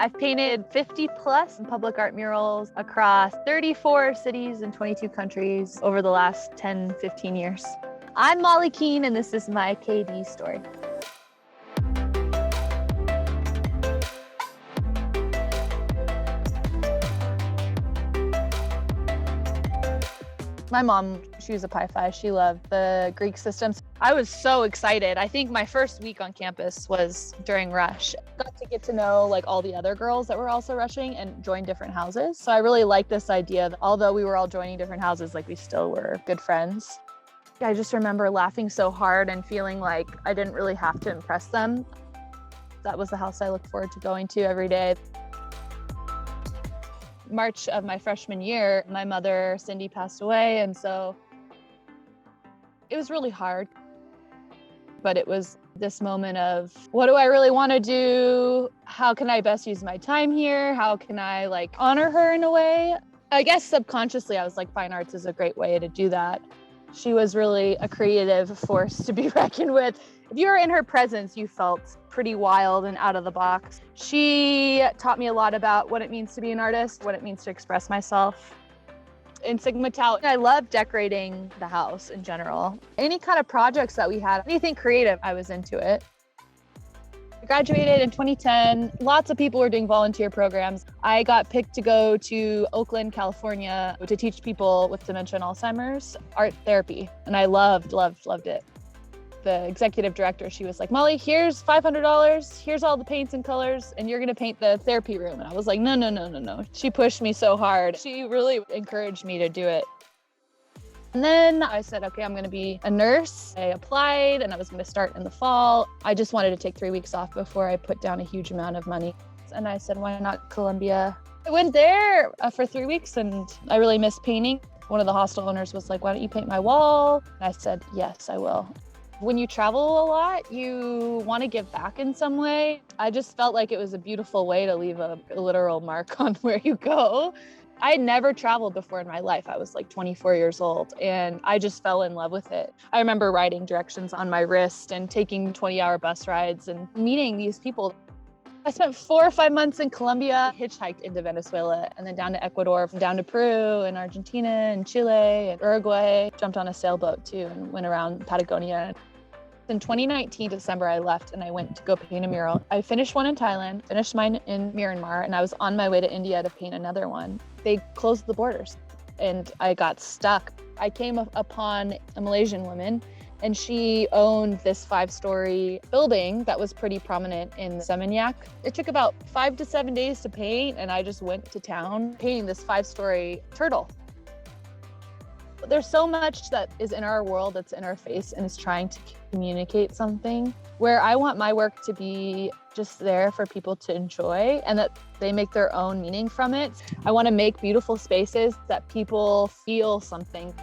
I've painted 50 plus public art murals across 34 cities and 22 countries over the last 10, 15 years. I'm Molly Keene, and this is my KD story. My mom, she was a Pi Phi. She loved the Greek systems. I was so excited. I think my first week on campus was during Rush. Got to get to know like all the other girls that were also rushing and join different houses. So I really liked this idea that although we were all joining different houses, like we still were good friends. I just remember laughing so hard and feeling like I didn't really have to impress them. That was the house I looked forward to going to every day. March of my freshman year, my mother, Cindy, passed away. And so it was really hard. But it was this moment of, what do I really want to do? How can I best use my time here? How can I like honor her in a way? I guess subconsciously, I was like, fine arts is a great way to do that. She was really a creative force to be reckoned with. If you were in her presence, you felt pretty wild and out of the box. She taught me a lot about what it means to be an artist, what it means to express myself. In Sigma Tau, I love decorating the house in general. Any kind of projects that we had, anything creative, I was into it. I graduated in 2010. Lots of people were doing volunteer programs. I got picked to go to Oakland, California to teach people with dementia and Alzheimer's art therapy. And I loved it. The executive director, she was like, Molly, here's $500. Here's all the paints and colors, and you're going to paint the therapy room. And I was like, no. She pushed me so hard. She really encouraged me to do it. And then I said, okay, I'm going to be a nurse. I applied and I was going to start in the fall. I just wanted to take 3 weeks off before I put down a huge amount of money. And I said, why not Columbia? I went there for 3 weeks and I really missed painting. One of the hostel owners was like, why don't you paint my wall? And I said, yes, I will. When you travel a lot, you want to give back in some way. I just felt like it was a beautiful way to leave a literal mark on where you go. I had never traveled before in my life. I was like 24 years old and I just fell in love with it. I remember writing directions on my wrist and taking 20-hour bus rides and meeting these people. I spent 4 or 5 months in Colombia, hitchhiked into Venezuela, and then down to Ecuador, down to Peru and Argentina and Chile and Uruguay. Jumped on a sailboat too and went around Patagonia. In 2019, December, I left and I went to go paint a mural. I finished one in Thailand, finished mine in Myanmar, and I was on my way to India to paint another one. They closed the borders and I got stuck. I came upon a Malaysian woman and she owned this 5-story building that was pretty prominent in Seminyak. It took about 5 to 7 days to paint and I just went to town painting this 5-story turtle. There's so much that is in our world that's in our face and is trying to communicate something where I want my work to be just there for people to enjoy and that they make their own meaning from it. I want to make beautiful spaces that people feel something.